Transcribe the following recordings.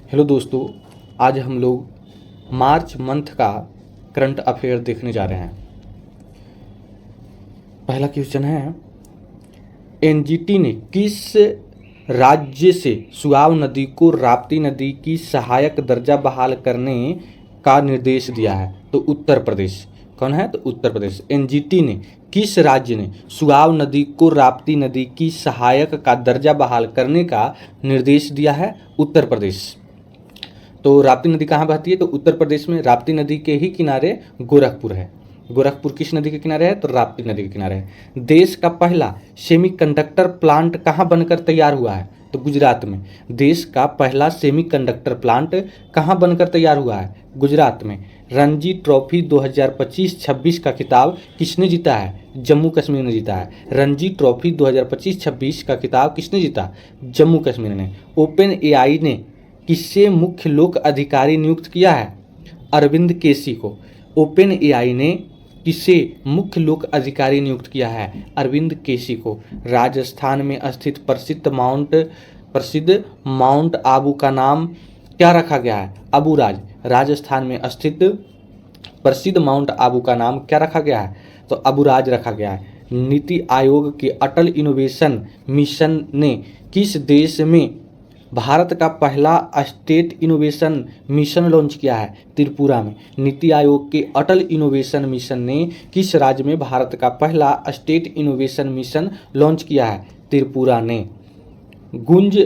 Hello दोस्तों, आज हम लोग मार्च मंथ का करंट अफेयर देखने जा रहे हैं। पहला क्वेश्चन है, एनजीटी ने किस राज्य से सुआव नदी को राप्ती नदी की सहायक दर्जा बहाल करने का निर्देश दिया है? तो उत्तर प्रदेश। कौन है? तो उत्तर प्रदेश। एनजीटी ने किस राज्य ने सुआव नदी को राप्ती नदी की सहायक का दर्जा बहाल करने का निर्देश दिया है? उत्तर प्रदेश। तो राप्ती नदी कहाँ बहती है? तो उत्तर प्रदेश में राप्ती नदी के ही किनारे गोरखपुर है। गोरखपुर किस नदी के किनारे है? तो राप्ती नदी के किनारे है। देश का पहला सेमीकंडक्टर प्लांट कहाँ बनकर तैयार हुआ है? तो गुजरात में। देश का पहला सेमीकंडक्टर प्लांट कहाँ बनकर तैयार हुआ है? गुजरात में। रणजी ट्रॉफी 2025-26 का खिताब किसने जीता है? जम्मू कश्मीर ने जीता है। रणजी ट्रॉफी 2025-26 का खिताब किसने जीता? जम्मू कश्मीर ने। ओपन एआई ने किससे मुख्य लोक अधिकारी नियुक्त किया है? अरविंद केसी को। ओपन एआई ने किसे मुख्य लोक अधिकारी नियुक्त किया है? अरविंद केसी को। राजस्थान में स्थित प्रसिद्ध माउंट आबू का नाम क्या रखा गया है? अबूराज। राजस्थान में स्थित प्रसिद्ध माउंट आबू का नाम क्या रखा गया है? तो अबूराज रखा गया है। नीति आयोग के अटल इनोवेशन मिशन ने किस देश में भारत का पहला स्टेट इनोवेशन मिशन लॉन्च किया है? त्रिपुरा में। नीति आयोग के अटल इनोवेशन मिशन ने किस राज्य में भारत का पहला स्टेट इनोवेशन मिशन लॉन्च किया है? त्रिपुरा ने। गुंज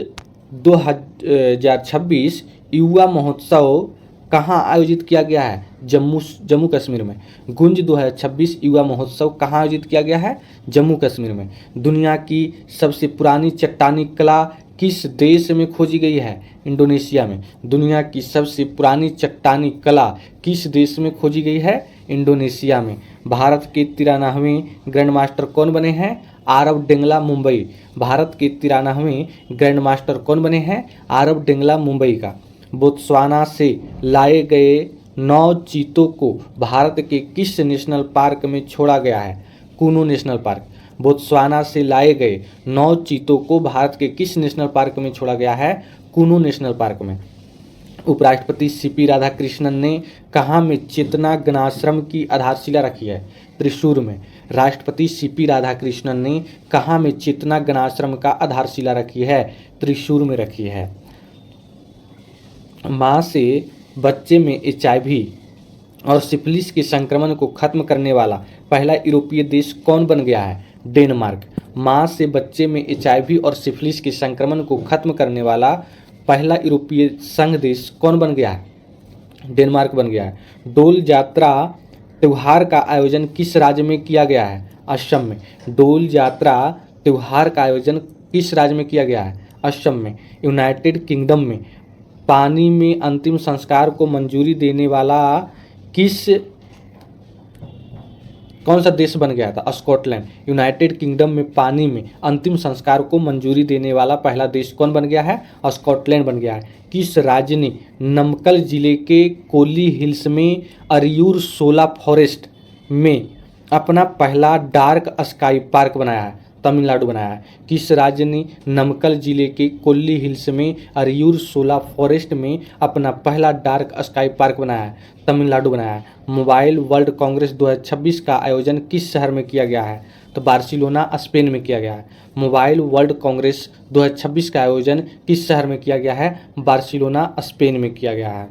2026 युवा महोत्सव कहाँ आयोजित किया गया है? जम्मू कश्मीर में। गुंज 2026 युवा महोत्सव कहाँ आयोजित किया गया है? जम्मू कश्मीर में। दुनिया की सबसे पुरानी चट्टानी कला किस देश में खोजी गई है? इंडोनेशिया में। दुनिया की सबसे पुरानी चट्टानी कला किस देश में खोजी गई है? इंडोनेशिया में। भारत के 93वें ग्रैंड मास्टर कौन बने हैं? आरव डेंगला मुंबई। भारत के 93वें ग्रैंड मास्टर कौन बने हैं? आरव डेंगला मुंबई का। बोत्सवाना से लाए गए 9 चीतों को भारत के किस नेशनल पार्क में छोड़ा गया है? Kuno national park. बोत्सवाना से लाए गए 9 चीतों को भारत के किस नेशनल पार्क में छोड़ा गया है? कूनो नेशनल पार्क में। उपराष्ट्रपति सीपी राधाकृष्णन ने कहाँ में चेतना गणाश्रम की आधारशिला रखी है? त्रिशूर में। राष्ट्रपति सीपी राधाकृष्णन ने कहाँ में चेतना गणाश्रम का आधारशिला रखी है? त्रिशूर में रखी है। माँ से बच्चे में एचआईवी और सिफिलिस के संक्रमण को खत्म करने वाला पहला यूरोपीय देश कौन बन गया है? डेनमार्क। माँ से बच्चे में एचआईवी और सिफिलिस के संक्रमण को खत्म करने वाला पहला यूरोपीय संघ देश कौन बन गया है? डेनमार्क बन गया है। डोल यात्रा त्योहार का आयोजन किस राज्य में किया गया है? असम में। डोल यात्रा त्योहार का आयोजन किस राज्य में किया गया है? असम में। यूनाइटेड किंगडम में पानी में अंतिम संस्कार को मंजूरी देने वाला कौन सा देश बन गया था? स्कॉटलैंड। यूनाइटेड किंगडम में पानी में अंतिम संस्कार को मंजूरी देने वाला पहला देश कौन बन गया है? स्कॉटलैंड बन गया है। किस राज्य ने नमक्कल जिले के कोली हिल्स में अरियूर शोला फॉरेस्ट में अपना पहला डार्क स्काई पार्क बनाया है? तमिलनाडु बनाया है। किस राज्य ने नमक्कल जिले के कोल्ली हिल्स में अरियूर शोला फॉरेस्ट में अपना पहला डार्क स्काई पार्क बनाया है? तमिलनाडु बनाया है। मोबाइल वर्ल्ड कांग्रेस 2026 का आयोजन किस शहर में किया गया है? तो बार्सिलोना स्पेन में किया गया है। मोबाइल वर्ल्ड कांग्रेस 2026 का आयोजन किस शहर में किया गया है? बार्सिलोना स्पेन में किया गया है।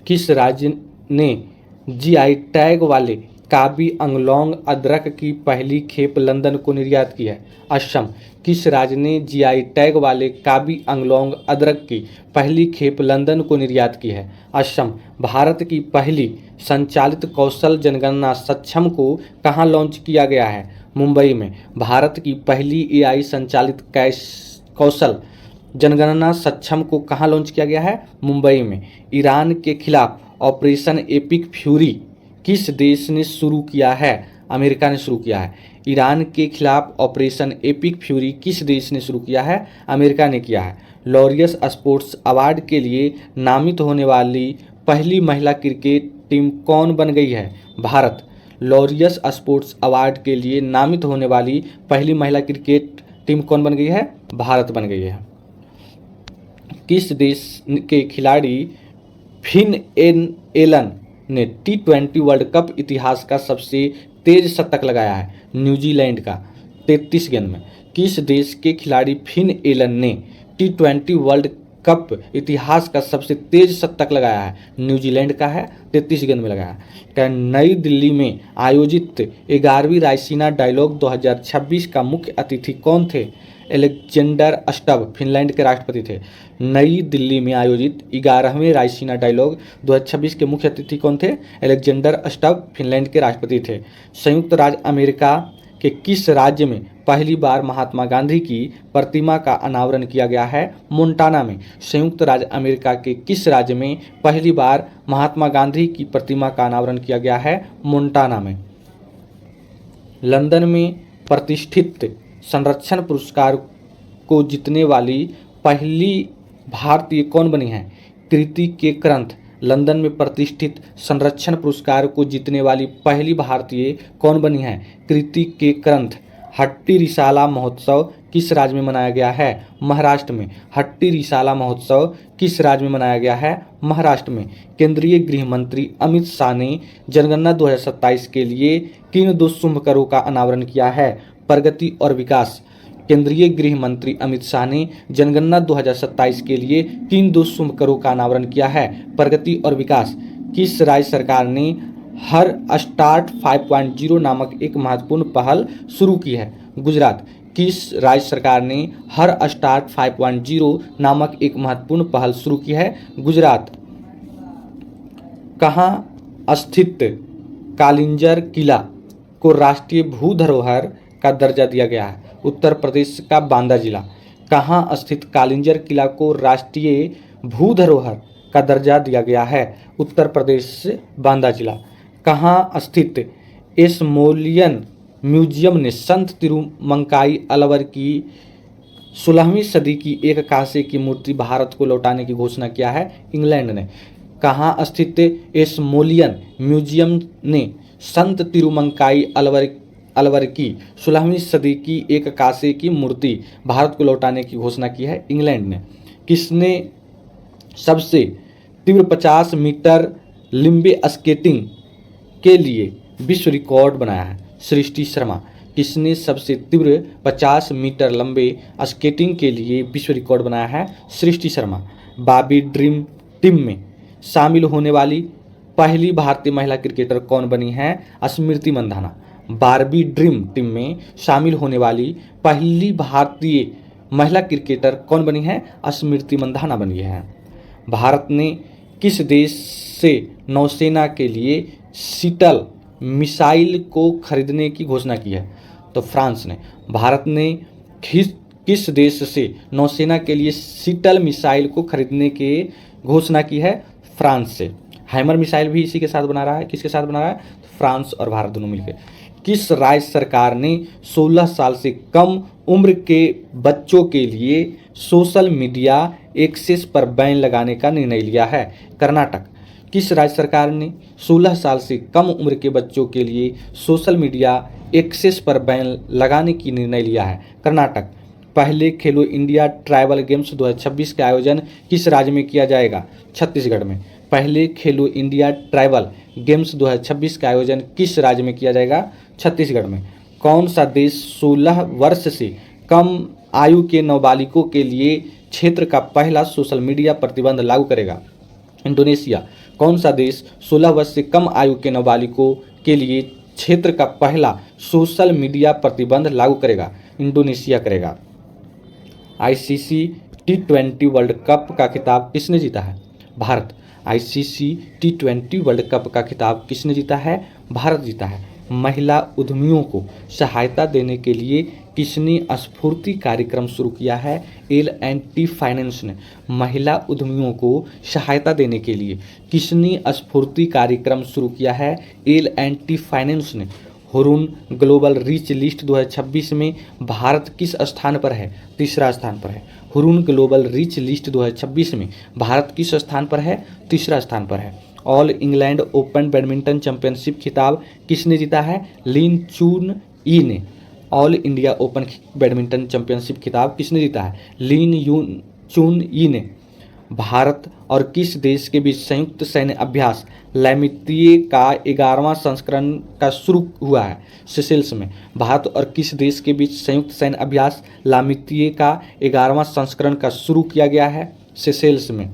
किस राज्य ने जीआई टैग वाले काबी अंगलोंग अदरक की पहली खेप लंदन को निर्यात की है? असम। किस राज्य ने जीआई टैग वाले काबी अंगलोंग अदरक की पहली खेप लंदन को निर्यात की है? असम। भारत की पहली संचालित कौशल जनगणना सक्षम को कहाँ लॉन्च किया गया है? मुंबई में। भारत की पहली एआई संचालित कौशल जनगणना सक्षम को कहाँ लॉन्च किया गया है? मुंबई में। ईरान के खिलाफ ऑपरेशन एपिक फ्यूरी किस देश ने शुरू किया है? अमेरिका ने शुरू किया है। ईरान के खिलाफ ऑपरेशन एपिक फ्यूरी किस देश ने शुरू किया है? अमेरिका ने किया है। लॉरियस स्पोर्ट्स अवार्ड के लिए नामित होने वाली पहली महिला क्रिकेट टीम कौन बन गई है? भारत। लॉरियस स्पोर्ट्स अवार्ड के लिए नामित होने वाली पहली महिला क्रिकेट टीम कौन बन गई है? भारत बन गई है। किस देश के खिलाड़ी फिन एलन ने T20 वर्ल्ड कप इतिहास का सबसे तेज शतक लगाया है? न्यूजीलैंड का 33 गेंद में। किस देश के खिलाड़ी फिन एलन ने T20 वर्ल्ड कप इतिहास का सबसे तेज शतक लगाया है? न्यूजीलैंड का है, 33 गेंद में लगाया है। नई दिल्ली में आयोजित 11वीं रायसीना डायलॉग 2026 का मुख्य अतिथि कौन थे? एलेक्जेंडर स्टब फिनलैंड के राष्ट्रपति थे। नई दिल्ली में आयोजित 11वें रायसीना डायलॉग 2026 के मुख्य अतिथि कौन थे? एलेक्जेंडर स्टब फिनलैंड के राष्ट्रपति थे। संयुक्त राज्य अमेरिका के किस राज्य में पहली बार महात्मा गांधी की प्रतिमा का अनावरण किया गया है? मोंटाना में। संयुक्त राज्य अमेरिका के किस राज्य में पहली बार महात्मा गांधी की प्रतिमा का अनावरण किया गया है? मोंटाना में। लंदन में प्रतिष्ठित संरक्षण पुरस्कार को जीतने वाली पहली भारतीय कौन बनी है? कृति के क्रंथ। लंदन में प्रतिष्ठित संरक्षण पुरस्कार को जीतने वाली पहली भारतीय कौन बनी है? कृति के क्रंथ। हट्टी रिसाला महोत्सव किस राज्य में मनाया गया है? महाराष्ट्र में। हट्टी रिसाला महोत्सव किस राज्य में मनाया गया है? महाराष्ट्र में। केंद्रीय गृह मंत्री अमित शाह ने जनगणना 2027 के लिए किन 2 शुभ करों का अनावरण किया है? प्रगति और विकास। केंद्रीय गृह मंत्री अमित शाह ने जनगणना 2027 के लिए किन 2 शुभ करों का अनावरण किया है? प्रगति और विकास। किस राज्य सरकार ने हर स्टार्ट 5.0 नामक एक महत्वपूर्ण पहल शुरू की है? गुजरात। किस राज्य सरकार ने हर स्टार्ट 5.0 नामक एक महत्वपूर्ण पहल शुरू की है? गुजरात। कहाँ स्थित कालिंजर किला को राष्ट्रीय भू धरोहर का दर्जा दिया गया है? उत्तर प्रदेश का बांदा जिला। कहाँ स्थित कालिंजर किला को राष्ट्रीय भू धरोहर का दर्जा दिया गया है? उत्तर प्रदेश बांदा जिला। कहाँ स्थित एस्मोलियन म्यूजियम ने संत तिरुमंकाई अलवर की 16वीं सदी की एक कांसे की मूर्ति भारत को लौटाने की घोषणा किया है? इंग्लैंड ने। कहाँ स्थित एस्मोलियन म्यूजियम ने संत तिरुमंकाई अलवर की 16वीं सदी की एक कांसे की मूर्ति भारत को लौटाने की घोषणा की है? इंग्लैंड ने। किसने सबसे तीव्र 50 मीटर लंबे स्केटिंग के लिए विश्व रिकॉर्ड बनाया है? सृष्टि शर्मा। किसने सबसे तीव्र 50 मीटर लंबे स्केटिंग के लिए विश्व रिकॉर्ड बनाया है? सृष्टि शर्मा। बाबी ड्रीम टीम में शामिल होने वाली पहली भारतीय महिला क्रिकेटर कौन बनी है? Smriti Mandhana. Barbie dream team में शामिल होने वाली पहली भारतीय महिला क्रिकेटर कौन बनी है? स्मृति मंधाना बनी है। भारत ने किस देश से नौसेना के लिए सीटल मिसाइल को खरीदने की घोषणा की है? तो फ्रांस ने। भारत ने किस देश से नौसेना के लिए सीटल मिसाइल को खरीदने की घोषणा की है? फ्रांस से। हैमर मिसाइल भी इसी के साथ बना रहा है। किसके साथ बना रहा है? फ्रांस और भारत दोनों मिलकर। किस राज्य सरकार ने 16 साल से कम उम्र के बच्चों के लिए सोशल मीडिया एक्सेस पर बैन लगाने का निर्णय लिया है? कर्नाटक। किस राज्य सरकार ने 16 साल से कम उम्र के बच्चों के लिए सोशल मीडिया एक्सेस पर बैन लगाने की निर्णय लिया है? कर्नाटक। पहले खेलो इंडिया ट्राइबल गेम्स 2026 का आयोजन किस राज्य में किया जाएगा? छत्तीसगढ़ में। पहले खेलो इंडिया ट्राइबल गेम्स 2026 का आयोजन किस राज्य में किया जाएगा? छत्तीसगढ़ में। कौन सा देश 16 वर्ष से कम आयु के नाबालिगों के लिए क्षेत्र का पहला सोशल मीडिया प्रतिबंध लागू करेगा? इंडोनेशिया। कौन सा देश 16 वर्ष से कम आयु के नाबालिगों के लिए क्षेत्र का पहला सोशल मीडिया प्रतिबंध लागू करेगा? इंडोनेशिया करेगा। आईसीसी T20 वर्ल्ड कप का खिताब किसने जीता है? Bharat. ICC T20 world cup का खिताब किसने जीता है? भारत जीता है। महिला उद्यमियों को सहायता देने के लिए किसने स्फूर्ति कार्यक्रम शुरू किया है? L&T फाइनेंस ने। महिला उद्यमियों को सहायता देने के लिए किसने स्फूर्ति कार्यक्रम शुरू किया है? L&T फाइनेंस ने। हुरून ग्लोबल रीच लिस्ट 2026 में भारत किस स्थान पर है? तीसरा स्थान पर है। हुरून ग्लोबल रीच लिस्ट 2026 में भारत किस स्थान पर है? तीसरा स्थान पर है। All England open badminton championship खिताब किसने जीता है? लिन चुन ई ने। All India open badminton championship खिताब किसने जीता है? लिन चुन ई ने। भारत और किस देश के बीच संयुक्त सैन्य अभ्यास लैमितीय का 11वां संस्करण का शुरू हुआ है? सेशेल्स में। भारत और किस देश के बीच संयुक्त सैन्य अभ्यास लामितीय का 11वां संस्करण का शुरू किया गया है? सेशेल्स में।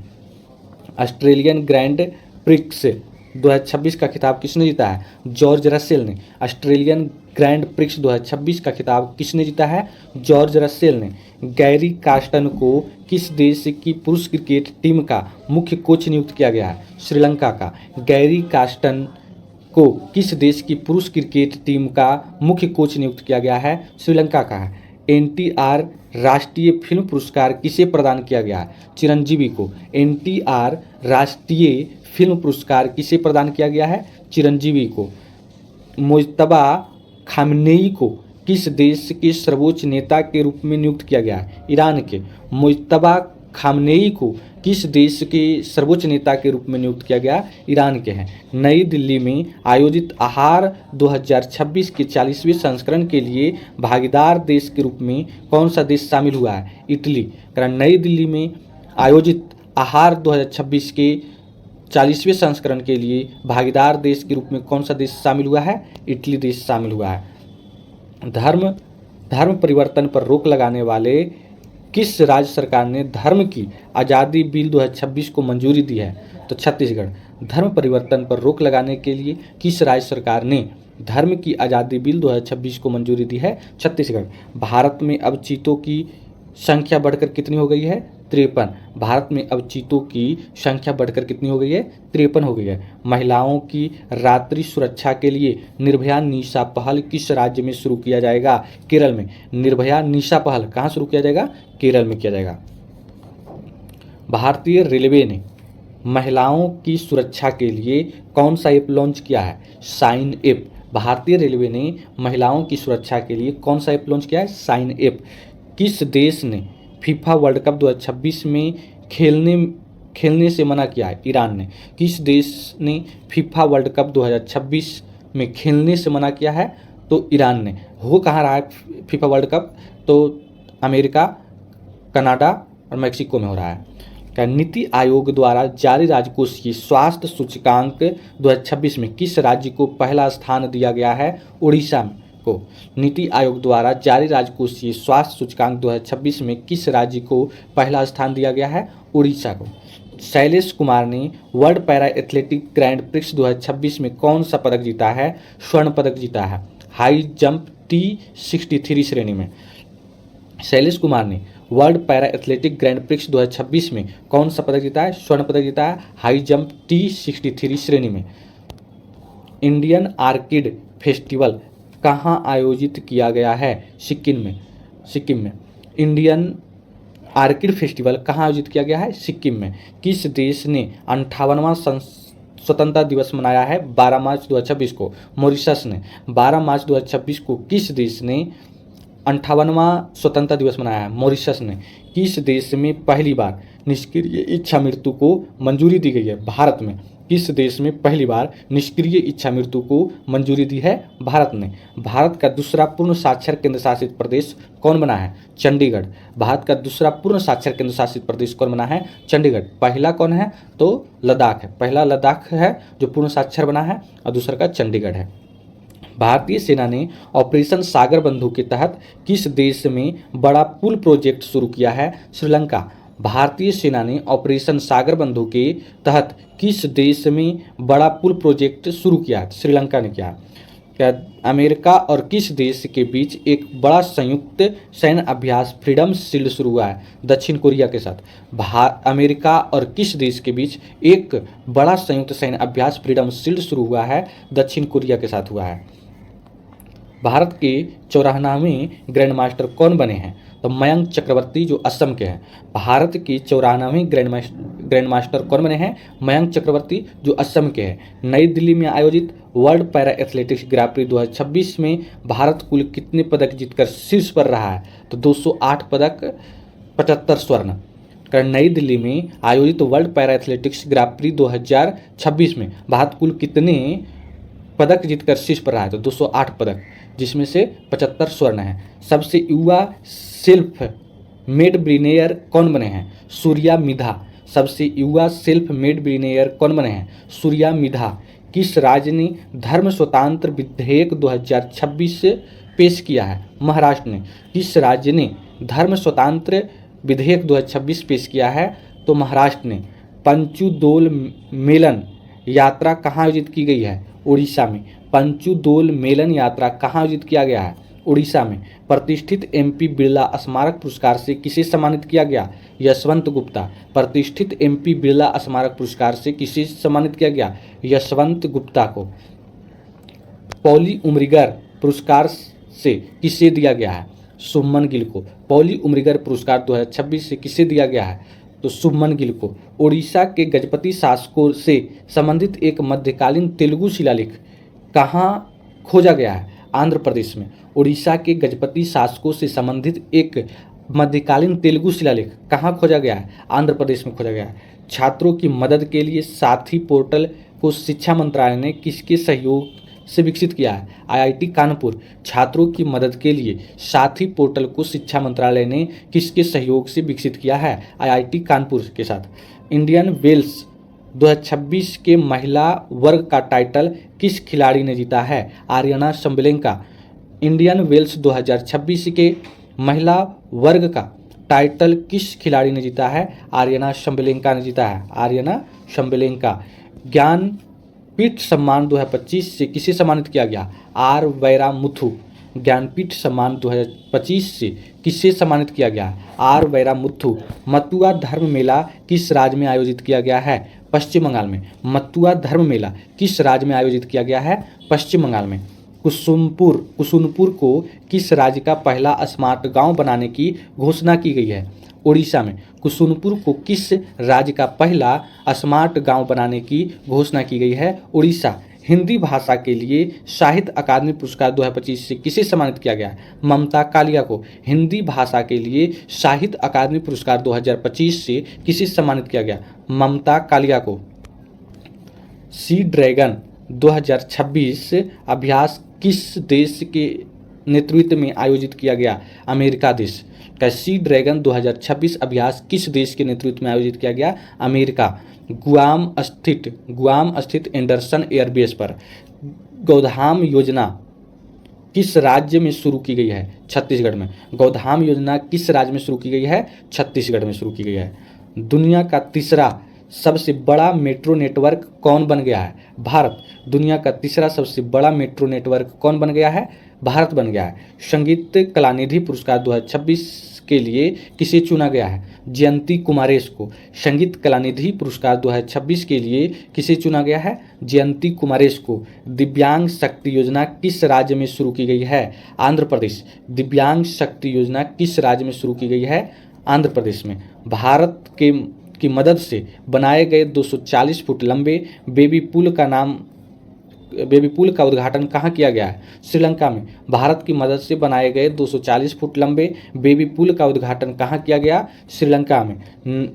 ऑस्ट्रेलियन ग्रैंड प्रिक्स 2026 का खिताब किसने जीता है? जॉर्ज रसेल ने। ऑस्ट्रेलियन ग्रैंड प्रिक्स 2026 का खिताब किसने जीता है? जॉर्ज रसेल ने। गैरी कार्स्टन को किस देश की पुरुष क्रिकेट टीम का मुख्य कोच नियुक्त किया गया है? श्रीलंका का। गैरी कार्स्टन को किस देश की पुरुष क्रिकेट टीम का मुख्य कोच नियुक्त किया गया है? श्रीलंका का है। एनटीआर राष्ट्रीय फिल्म पुरस्कार किसे प्रदान किया गया है? चिरंजीवी को। एनटीआर राष्ट्रीय फिल्म पुरस्कार किसे प्रदान किया गया है? चिरंजीवी को। मुज्तबा खामनेई को किस देश के सर्वोच्च नेता के रूप में नियुक्त किया गया है? ईरान के। मुज्तबा खामनेई को किस देश के सर्वोच्च नेता के रूप में नियुक्त किया गया? ईरान के हैं। नई दिल्ली में आयोजित आहार 2026 के 40वें संस्करण के लिए भागीदार देश के रूप में कौन सा देश शामिल हुआ है? इटली। कारण नई दिल्ली में आयोजित आहार 2026 के 40वें संस्करण के लिए भागीदार देश के रूप में कौन सा देश शामिल हुआ है? इटली देश शामिल हुआ है। धर्म परिवर्तन पर रोक लगाने वाले किस राज्य सरकार ने धर्म की आज़ादी बिल 2026 को मंजूरी दी है? तो छत्तीसगढ़। धर्म परिवर्तन पर रोक लगाने के लिए किस राज्य सरकार ने धर्म की आज़ादी बिल 2026 को मंजूरी दी है? छत्तीसगढ़। भारत में अब चीतों की संख्या बढ़कर कितनी हो गई है? 53। भारत में अब चीतों की संख्या बढ़कर कितनी हो गई है? 53 हो गई है। महिलाओं की रात्रि सुरक्षा के लिए निर्भया निशा पहल किस राज्य में शुरू किया जाएगा? केरल में। निर्भया निशा पहल कहाँ शुरू किया जाएगा? केरल में किया जाएगा। भारतीय रेलवे ने महिलाओं की सुरक्षा के लिए कौन सा ऐप लॉन्च किया है? Sign app. भारतीय रेलवे ने महिलाओं की सुरक्षा के लिए कौन सा ऐप लॉन्च किया है? Sign app. किस देश ने फीफा वर्ल्ड कप 2026 में खेलने से मना किया है? ईरान ने। किस देश ने फीफा वर्ल्ड कप 2026 में खेलने से मना किया है? तो ईरान ने। हो कहाँ रहा है फीफा वर्ल्ड कप? तो अमेरिका, कनाडा और मैक्सिको में हो रहा है। क्या नीति आयोग द्वारा जारी राजकोषीय स्वास्थ्य सूचकांक 2026 में किस राज्य को पहला स्थान दिया गया है? उड़ीसा को। नीति आयोग द्वारा जारी राजकोषीय स्वास्थ्य सूचकांक 2026 में किस राज्य को पहला स्थान दिया गया है? उड़ीसा को। शैलेश कुमार ने world para athletic grand prix 2026 में कौन सा पदक जीता है? स्वर्ण पदक जीता है हाई जंप T63 श्रेणी में। शैलेश कुमार ने world para athletic grand prix 2026 में कौन सा पदक जीता है? स्वर्ण पदक जीता है हाई जंप T63 श्रेणी में। इंडियन आर्किड फेस्टिवल कहाँ आयोजित किया गया है? सिक्किम में। इंडियन आर्किड फेस्टिवल कहाँ आयोजित किया गया है? सिक्किम में। किस देश ने 58वां स्वतंत्रता दिवस मनाया है? 12 मार्च 2026 को। मॉरिशस ने। 12 मार्च 2026 को किस देश ने 58वां स्वतंत्रता दिवस मनाया है? मॉरिशस ने। किस देश में पहली बार निष्क्रिय इच्छा मृत्यु को मंजूरी दी गई है? भारत में। किस देश में पहली बार निष्क्रिय इच्छा मृत्यु को मंजूरी दी है? भारत ने। भारत का दूसरा पूर्ण साक्षर केंद्र शासित प्रदेश कौन बना है? चंडीगढ़। भारत का दूसरा पूर्ण साक्षर केंद्र शासित प्रदेश कौन बना है? चंडीगढ़। पहला कौन है? तो लद्दाख है। पहला लद्दाख है जो पूर्ण साक्षर बना है और दूसरा का चंडीगढ़ है। भारतीय सेना ने ऑपरेशन सागर बंधु के तहत किस देश में बड़ा पुल प्रोजेक्ट शुरू किया है? श्रीलंका। भारतीय सेना ने ऑपरेशन सागर बंधु के तहत किस देश में बड़ा पुल प्रोजेक्ट शुरू किया है? श्रीलंका ने किया। क्या अमेरिका और किस देश के बीच एक बड़ा संयुक्त सैन्य अभ्यास फ्रीडम शील्ड शुरू हुआ है? दक्षिण कोरिया के साथ। अमेरिका और किस देश के बीच एक बड़ा संयुक्त सैन्य अभ्यास फ्रीडम शील्ड शुरू हुआ है? दक्षिण कोरिया के साथ हुआ है। भारत के 94वें ग्रैंड मास्टर कौन बने हैं? तो मयंक चक्रवर्ती जो असम के हैं। भारत के 94वें ग्रैंड मास्टर कौन बने हैं? मयंक चक्रवर्ती जो असम के हैं। नई दिल्ली में आयोजित वर्ल्ड पैरा एथलेटिक्स ग्रां प्री 2026 में भारत कुल कितने पदक जीतकर शीर्ष पर रहा है? तो 208 पदक, 75 स्वर्ण। नई दिल्ली में आयोजित वर्ल्ड पैरा एथलेटिक्स ग्रां प्री 2026 में भारत कुल कितने पदक जीतकर शीर्ष पर रहा है? तो 208 पदक, जिसमें से 75 स्वर्ण है। सबसे युवा सेल्फ मेड बिलियनेयर कौन बने हैं? सूर्या मिधा। सबसे युवा सेल्फ मेड बिलियनियर कौन बने हैं? सूर्या मिधा। किस राज्य ने धर्म स्वतंत्र विधेयक 2026 पेश किया है? महाराष्ट्र ने। किस राज्य ने धर्म स्वतंत्र विधेयक 2026 पेश किया है? तो महाराष्ट्र ने। पंचुदोल मेलन यात्रा कहाँ आयोजित की गई है? उड़ीसा में। पंचुदोल मेलन यात्रा कहाँ आयोजित किया गया है? उड़ीसा में। प्रतिष्ठित एमपी बिरला स्मारक पुरस्कार से किसे सम्मानित किया गया? यशवंत गुप्ता। प्रतिष्ठित एमपी बिरला स्मारक पुरस्कार से किसे सम्मानित किया गया? यशवंत गुप्ता को। पॉली उमरिगर पुरस्कार से किसे दिया गया है? शुभमन गिल को। पॉली उमरिगर पुरस्कार 2026 से किसे दिया गया है? तो शुभमन गिल को। उड़ीसा के गजपति शासकों से संबंधित एक मध्यकालीन तेलुगु शिलालेख कहाँ खोजा गया है? आंध्र प्रदेश में। उड़ीसा के गजपति शासकों से संबंधित एक मध्यकालीन तेलुगु शिलालेख कहाँ खोजा गया है? आंध्र प्रदेश में खोजा गया है। छात्रों की मदद के लिए साथी पोर्टल को शिक्षा मंत्रालय ने किसके सहयोग से विकसित किया है? आईआईटी कानपुर। छात्रों की मदद के लिए साथी पोर्टल को शिक्षा मंत्रालय ने किसके सहयोग से विकसित किया है? आईआईटी कानपुर के साथ। इंडियन वेल्स 2026 के महिला वर्ग का टाइटल किस खिलाड़ी ने जीता है? आर्यना शंबलेंका। इंडियन वेल्स 2026 के महिला वर्ग का टाइटल किस खिलाड़ी ने जीता है? आर्यना शंबलेंका ने जीता है। आर्यना शंबलेंका। ज्ञानपीठ सम्मान 2025 से किसे सम्मानित किया गया? आर वैरामुथु। ज्ञानपीठ सम्मान 2025 से किसे सम्मानित किया गया? आर वैरामुथु। मथुरा धर्म मेला किस राज्य में आयोजित किया गया है? पश्चिम बंगाल में। मथुरा धर्म मेला किस राज्य में आयोजित किया गया है? पश्चिम बंगाल में। कुसुनपुर को किस राज्य का पहला स्मार्ट गांव बनाने की घोषणा की गई है? उड़ीसा में। कुसुनपुर को किस राज्य का पहला स्मार्ट गांव बनाने की घोषणा की गई है? उड़ीसा। हिंदी भाषा के लिए साहित्य अकादमी पुरस्कार 2025 से किसे सम्मानित किया गया? ममता कालिया को। हिंदी भाषा के लिए साहित्य अकादमी पुरस्कार 2025 से किसे सम्मानित किया गया? ममता कालिया को। सी ड्रैगन 2026 अभ्यास किस देश के नेतृत्व में आयोजित किया गया? अमेरिका देश का। सी ड्रैगन 2026 अभ्यास किस देश के नेतृत्व में आयोजित किया गया? अमेरिका। गुआम स्थित एंडरसन एयरबेस पर गोधाम योजना किस राज्य में शुरू की गई है? छत्तीसगढ़ में। गोधाम योजना किस राज्य में शुरू की गई है? छत्तीसगढ़ में शुरू की गई है। दुनिया का तीसरा सबसे बड़ा मेट्रो नेटवर्क कौन बन गया है? भारत। दुनिया का तीसरा सबसे बड़ा मेट्रो नेटवर्क कौन बन गया है? भारत बन गया है। संगीत कलानिधि पुरस्कार 2026 के लिए किसे चुना गया है? जयंती कुमारेश को। संगीत कलानिधि पुरस्कार 2026 के लिए किसे चुना गया है? जयंती कुमारेश को। दिव्यांग शक्ति योजना किस राज्य में शुरू की गई है? आंध्र प्रदेश। दिव्यांग शक्ति योजना किस राज्य में शुरू की गई है? आंध्र प्रदेश में। भारत की मदद से बनाए गए 240 फुट लंबे बेबी पुल का उद्घाटन कहाँ किया गया है? श्रीलंका में। भारत की मदद से बनाए गए 240 फुट लंबे बेबी पुल का उद्घाटन कहाँ किया गया? श्रीलंका में।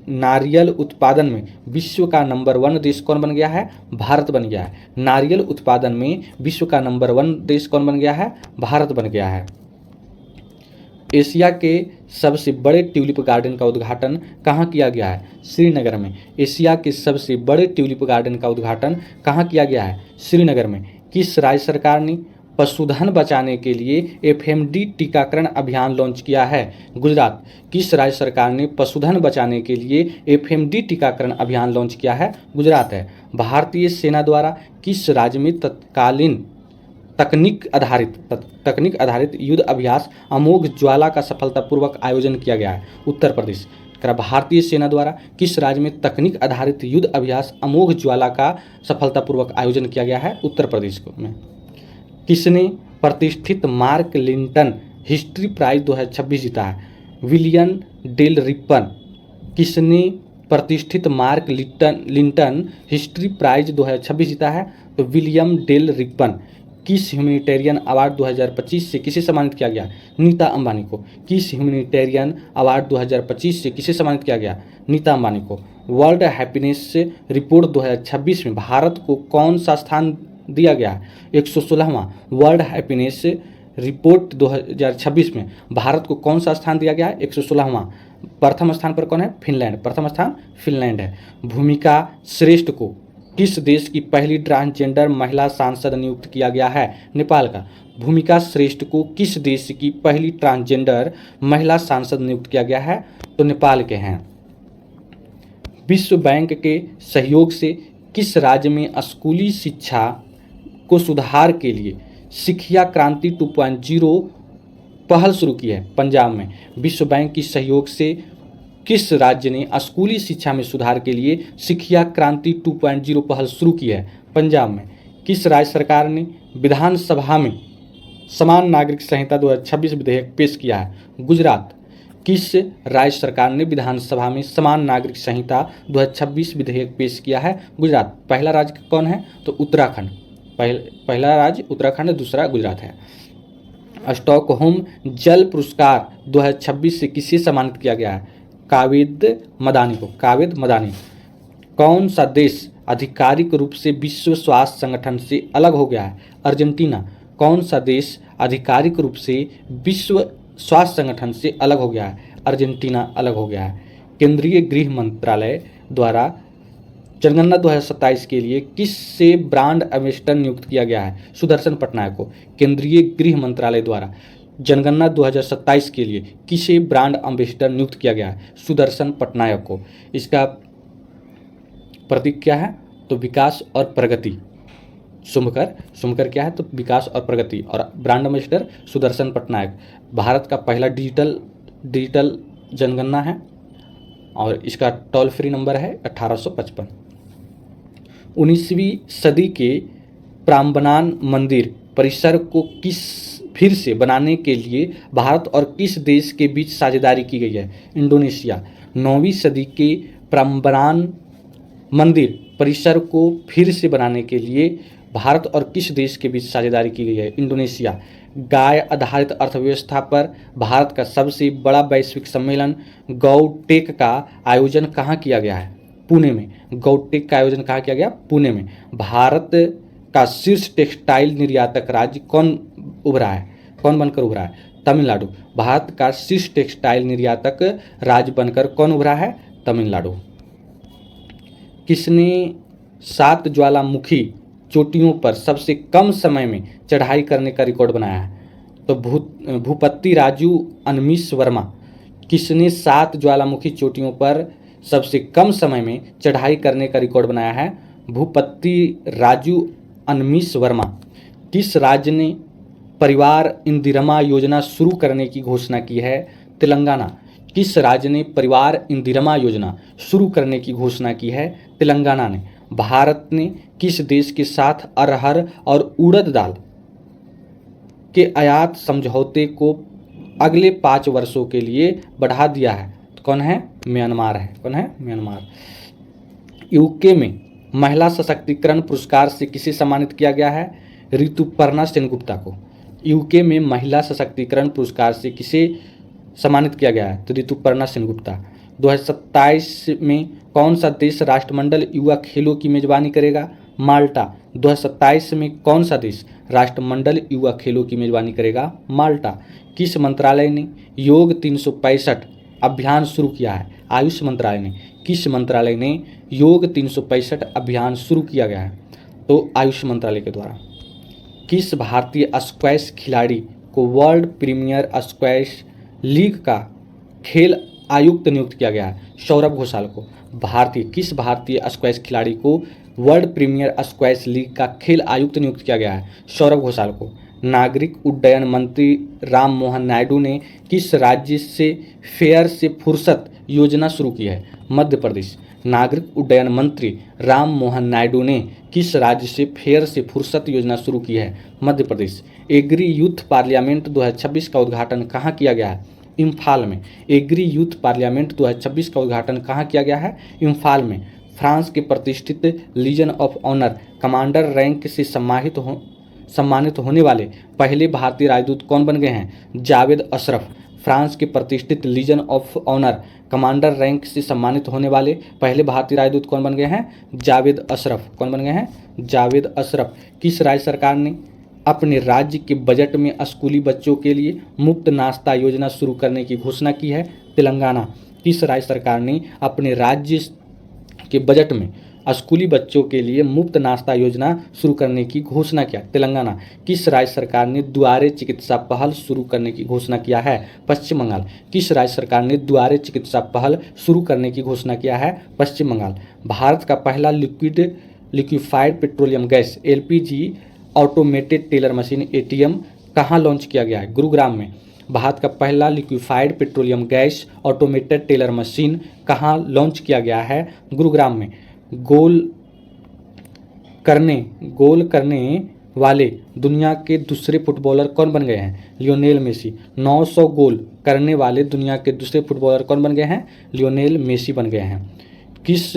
नारियल उत्पादन में विश्व का नंबर 1 देश कौन बन गया है? भारत बन गया है। नारियल उत्पादन में विश्व का नंबर 1 देश कौन बन गया है? भारत बन गया है। एशिया के सबसे बड़े ट्यूलिप गार्डन का उद्घाटन कहाँ किया गया है? श्रीनगर में। एशिया के सबसे बड़े ट्यूलिप गार्डन का उद्घाटन कहाँ किया गया है? श्रीनगर में। किस राज्य सरकार ने पशुधन बचाने के लिए एफएमडी टीकाकरण अभियान लॉन्च किया है? गुजरात। किस राज्य सरकार ने पशुधन बचाने के लिए एफएमडी टीकाकरण अभियान लॉन्च किया है? गुजरात है। भारतीय सेना द्वारा किस राज्य में तकनीक आधारित युद्ध अभ्यास अमोघ ज्वाला का सफलतापूर्वक आयोजन किया गया है? उत्तर प्रदेश। भारतीय सेना द्वारा किस राज्य में तकनीक आधारित युद्ध अभ्यास अमोघ ज्वाला का सफलतापूर्वक आयोजन किया गया है? उत्तर प्रदेश में। किसने प्रतिष्ठित मार्क लिंटन हिस्ट्री प्राइज 2026 जीता है? William Dale Rippon. किसने प्रतिष्ठित मार्क लिंटन हिस्ट्री प्राइज 2026 जीता है? तो विलियम डेल रिपन। किस ह्यूमैनिटेरियन अवार्ड 2025 से किसे सम्मानित किया गया? नीता अंबानी को। किस ह्यूमैनिटेरियन अवार्ड 2025 से किसे सम्मानित किया गया? नीता अंबानी को। वर्ल्ड हैप्पीनेस रिपोर्ट 2026 में भारत को कौन सा स्थान दिया गया? 116वां। वर्ल्ड हैप्पीनेस रिपोर्ट 2026 में भारत को कौन सा स्थान दिया गया? 116वां। प्रथम स्थान पर कौन है? फिनलैंड, प्रथम स्थान फिनलैंड है। भूमिका श्रेष्ठ को किस देश की पहली ट्रांसजेंडर महिला सांसद नियुक्त किया गया है? नेपाल का। भूमिका श्रेष्ठ को किस देश की पहली ट्रांसजेंडर महिला सांसद नियुक्त किया गया है? तो नेपाल के हैं। विश्व बैंक के सहयोग से किस राज्य में स्कूली शिक्षा को सुधार के लिए शिक्षा क्रांति 2.0 पहल शुरू की है? पंजाब में। विश्व बैंक की सहयोग से किस राज्य ने स्कूली शिक्षा में सुधार के लिए शिक्षा क्रांति 2.0 पहल शुरू की है? पंजाब में। किस राज्य सरकार ने विधानसभा में समान नागरिक संहिता 2026 विधेयक पेश किया है? गुजरात। किस राज्य सरकार ने विधानसभा में समान नागरिक संहिता 2026 विधेयक पेश किया है? गुजरात। पहला राज्य कौन है? तो उत्तराखंड। पहला राज्य उत्तराखंड, दूसरा गुजरात है। स्टॉकहोम जल पुरस्कार 2026 से किसे सम्मानित किया गया है? कावेद मदानी को। कावेद मदानी। कौन सा देश आधिकारिक रूप से विश्व स्वास्थ्य संगठन से अलग हो गया है? अर्जेंटीना। कौन सा देश आधिकारिक रूप से विश्व स्वास्थ्य संगठन से अलग हो गया है? अर्जेंटीना अलग हो गया है। केंद्रीय गृह मंत्रालय द्वारा जनगणना 2027 के लिए किससे ब्रांड एम्बेसडर नियुक्त किया गया है? सुदर्शन पटनायक को। केंद्रीय गृह मंत्रालय द्वारा जनगणना 2027 के लिए किसे ब्रांड एम्बेसडर नियुक्त किया गया है? सुदर्शन पटनायक को। इसका प्रतीक क्या है? तो विकास और प्रगति। शुभकर क्या है? तो विकास और प्रगति। और ब्रांड एम्बेसडर सुदर्शन पटनायक। भारत का पहला डिजिटल जनगणना है और इसका टोल फ्री नंबर है 1855। 19वीं सदी के प्राम्बनान मंदिर परिसर को फिर से बनाने के लिए भारत और किस देश के बीच साझेदारी की गई है? इंडोनेशिया। 9वीं सदी के प्राम्बनान मंदिर परिसर को फिर से बनाने के लिए भारत और किस देश के बीच साझेदारी की गई है? इंडोनेशिया। गाय आधारित अर्थव्यवस्था पर भारत का सबसे बड़ा वैश्विक सम्मेलन गौटेक का आयोजन कहाँ किया गया है? पुणे में। गौटेक का आयोजन कहाँ किया गया? पुणे में। भारत का शीर्ष टेक्सटाइल निर्यातक राज्य कौन बनकर उभरा है? तमिलनाडु। भारत का शीर्ष टेक्सटाइल निर्यातक राज्य बनकर कौन उभरा है? तमिलनाडु। किसने 7 ज्वालामुखी चोटियों पर सबसे कम समय में चढ़ाई करने का रिकॉर्ड बनाया है? तो भूपति राजू अनमीश वर्मा। किसने 7 ज्वालामुखी चोटियों पर सबसे कम समय में चढ़ाई करने का रिकॉर्ड बनाया है? भूपति राजू अनमीश वर्मा। किस राज्य ने परिवार इंदिरमा योजना शुरू करने की घोषणा की है? तेलंगाना। किस राज्य ने परिवार इंदिरमा योजना शुरू करने की घोषणा की है? तेलंगाना ने। भारत ने किस देश के साथ अरहर और उड़द दाल के आयात समझौते को अगले 5 वर्षों के लिए बढ़ा दिया है? तो कौन है? म्यांमार है। कौन है? म्यांमार। यूके में महिला सशक्तिकरण पुरस्कार से किसे सम्मानित किया गया है? ऋतुपर्णा सेनगुप्ता को। यूके में महिला सशक्तिकरण पुरस्कार से किसे सम्मानित किया गया है? तो ऋतुपर्णा सेनगुप्ता। 2027 में कौन सा देश राष्ट्रमंडल युवा खेलों की मेजबानी करेगा? माल्टा। 2027 में कौन सा देश राष्ट्रमंडल युवा खेलों की मेजबानी करेगा? माल्टा। किस मंत्रालय ने योग 365 अभियान शुरू किया है? आयुष मंत्रालय ने। किस मंत्रालय ने योग 365 अभियान शुरू किया गया है? तो आयुष मंत्रालय के द्वारा। किस भारतीय स्क्वैश खिलाड़ी को वर्ल्ड प्रीमियर स्क्वैश लीग का खेल आयुक्त नियुक्त किया गया है? सौरभ घोषाल को। किस भारतीय स्क्वैश खिलाड़ी को वर्ल्ड प्रीमियर स्क्वैश लीग का खेल आयुक्त नियुक्त किया गया है? सौरभ घोषाल को। नागरिक उड्डयन मंत्री राम मोहन नायडू ने किस राज्य से फेयर से फुर्सत योजना शुरू की है? मध्य प्रदेश। नागरिक उड्डयन मंत्री राम मोहन नायडू ने किस राज्य से फेयर से फुर्सत योजना शुरू की है? Madhya Pradesh. Agree youth parliament 2026 का उद्घाटन कहाँ किया गया है? इम्फाल में। एग्री यूथ पार्लियामेंट 2026 का उद्घाटन कहाँ किया गया है? इम्फाल में। फ्रांस के प्रतिष्ठित Legion of Honour commander rank से सम्मानित होने वाले पहले भारतीय राजदूत कौन बन गए हैं? जावेद अशरफ। फ्रांस के प्रतिष्ठित Legion of Honour commander rank से सम्मानित होने वाले पहले भारतीय राजदूत कौन बन गए हैं? जावेद अशरफ। कौन बन गए हैं? जावेद अशरफ। किस राज्य सरकार ने अपने राज्य के बजट में स्कूली बच्चों के लिए मुफ्त नाश्ता योजना शुरू करने की घोषणा की है? तेलंगाना। किस राज्य सरकार ने अपने राज्य के बजट में स्कूली बच्चों के लिए मुफ्त नाश्ता योजना शुरू करने की घोषणा किया? तेलंगाना। किस राज्य सरकार ने दुआरे चिकित्सा पहल शुरू करने की घोषणा किया है? पश्चिम बंगाल। किस राज्य सरकार ने दुआरे चिकित्सा पहल शुरू करने की घोषणा किया है? पश्चिम बंगाल। भारत का पहला liquefied petroleum gas LPG automated teller machine ATM कहाँ लॉन्च किया गया है? गुरुग्राम में। भारत का पहला liquefied petroleum gas automated teller machine कहाँ लॉन्च किया गया है? गुरुग्राम में। गोल करने वाले दुनिया के दूसरे फुटबॉलर कौन बन गए हैं? Lionel Messi. 900 गोल करने वाले दुनिया के दूसरे फुटबॉलर कौन बन गए हैं? लियोनेल मेसी बन गए हैं। किस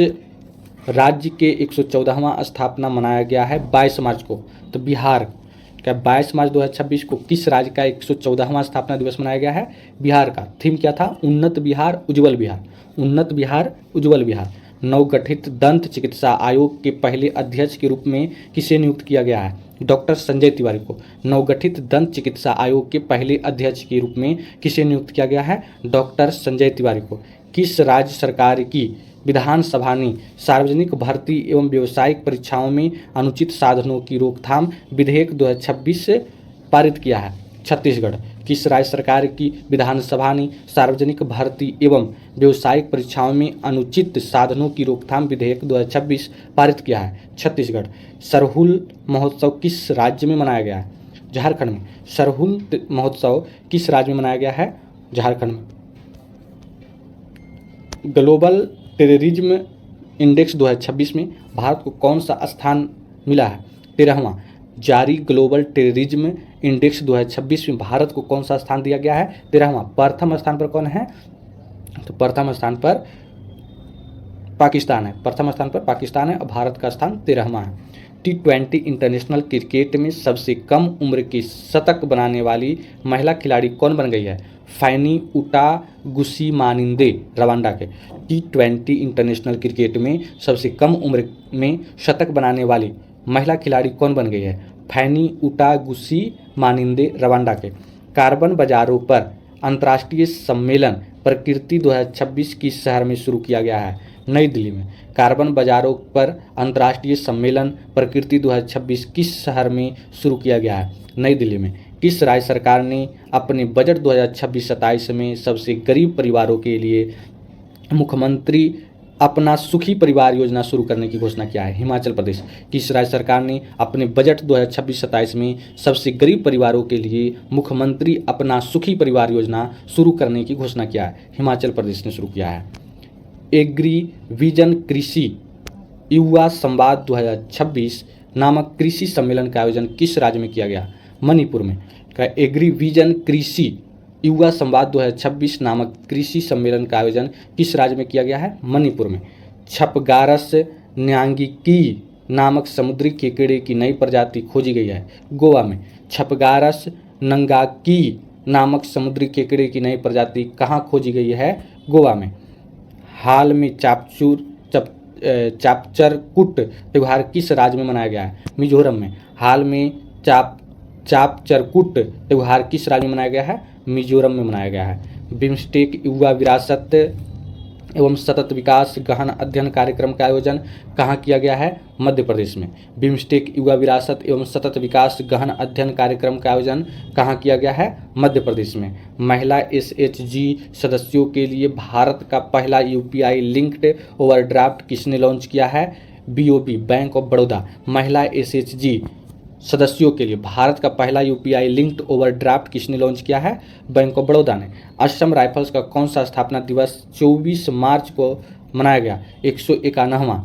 राज्य के 114वां स्थापना मनाया गया है 22 मार्च को? तो बिहार। क्या 22 मार्च 2026 को किस राज्य का 114वां स्थापना दिवस मनाया गया है? बिहार का। थीम क्या था? उन्नत बिहार उज्जवल बिहार। उन्नत बिहार उज्जवल बिहार। नवगठित दंत चिकित्सा आयोग के पहले अध्यक्ष के रूप में किसे नियुक्त किया गया है? डॉक्टर संजय तिवारी को। नवगठित दंत चिकित्सा आयोग के पहले अध्यक्ष के रूप में किसे नियुक्त किया गया है? डॉक्टर संजय तिवारी को। किस राज्य सरकार की विधानसभा ने सार्वजनिक भर्ती एवं व्यावसायिक परीक्षाओं में अनुचित साधनों की रोकथाम विधेयक 2026 से पारित किया है? छत्तीसगढ़। किस राज्य सरकार की विधानसभा ने सार्वजनिक भर्ती एवं व्यावसायिक परीक्षाओं में अनुचित साधनों की रोकथाम विधेयक 2026 पारित किया है? छत्तीसगढ़। सरहुल महोत्सव किस राज्य में मनाया गया है? झारखंड में। सरहुल महोत्सव किस राज्य में मनाया गया है? झारखंड में। ग्लोबल टेररिज्म इंडेक्स 2026 में भारत को कौन सा स्थान मिला है? 13वां। जारी ग्लोबल टेररिज्म इंडेक्स 2026 में भारत को कौन सा स्थान दिया गया है? 13वां। प्रथम स्थान पर कौन है? तो प्रथम स्थान पर पाकिस्तान है। प्रथम स्थान पर पाकिस्तान है और भारत का स्थान 13वां है। T20 इंटरनेशनल क्रिकेट में सबसे कम उम्र की शतक बनाने वाली महिला खिलाड़ी कौन बन गई है? फैनी उटागुसिमानिंदे रवांडा के। T20 इंटरनेशनल क्रिकेट में सबसे कम उम्र में शतक बनाने वाली महिला खिलाड़ी कौन बन गई है? फैनी उटागुसिमानिंदे रवांडा के। कार्बन बाजारों पर अंतर्राष्ट्रीय सम्मेलन प्रकृति 2026 किस शहर में शुरू किया गया है? नई दिल्ली में। कार्बन बाजारों पर अंतर्राष्ट्रीय सम्मेलन प्रकृति 2026 किस शहर में शुरू किया गया है? नई दिल्ली में। किस राज्य सरकार ने अपने बजट 2026-27 में सबसे गरीब परिवारों के लिए मुख्यमंत्री अपना सुखी परिवार योजना शुरू करने की घोषणा किया है? हिमाचल प्रदेश। किस राज्य सरकार ने अपने बजट 2026-27 में सबसे गरीब परिवारों के लिए मुख्यमंत्री अपना सुखी परिवार योजना शुरू करने की घोषणा किया है? हिमाचल प्रदेश ने शुरू किया है। एग्री विजन कृषि युवा संवाद 2026 नामक कृषि सम्मेलन का आयोजन किस राज्य में किया गया? मणिपुर में। एग्री विजन कृषि युवा संवाद 2026 नामक कृषि सम्मेलन का आयोजन किस राज्य में किया गया है? मणिपुर में। छपगारस न्यांगिकी नामक समुद्री केकड़े की नई प्रजाति खोजी गई है? गोवा में। छपगारस नंगाकी नामक समुद्री केकड़े की नई प्रजाति कहाँ खोजी गई है? गोवा में। हाल में चापचरकुट त्यौहार किस राज्य में मनाया गया है? मिजोरम में। हाल में चापचरकुट त्यौहार किस राज्य में मनाया गया है? मिजोरम में मनाया गया है। बिम्स्टेक युवा विरासत एवं सतत विकास गहन अध्ययन कार्यक्रम का आयोजन कहाँ किया गया है? मध्य प्रदेश में। बिम्स्टेक युवा विरासत एवं सतत विकास गहन अध्ययन कार्यक्रम का आयोजन कहाँ किया गया है? मध्य प्रदेश में। महिला SHG सदस्यों के लिए भारत का पहला UPI लिंक्ड ओवरड्राफ्ट किसने लॉन्च किया है? BOB bank of Baroda. महिला SHG सदस्यों के लिए भारत का पहला UPI लिंक्ड ओवरड्राफ्ट किसने लॉन्च किया है? बैंक ऑफ बड़ौदा ने। असम राइफल्स का कौन सा स्थापना दिवस 24 मार्च को मनाया गया? 191वां।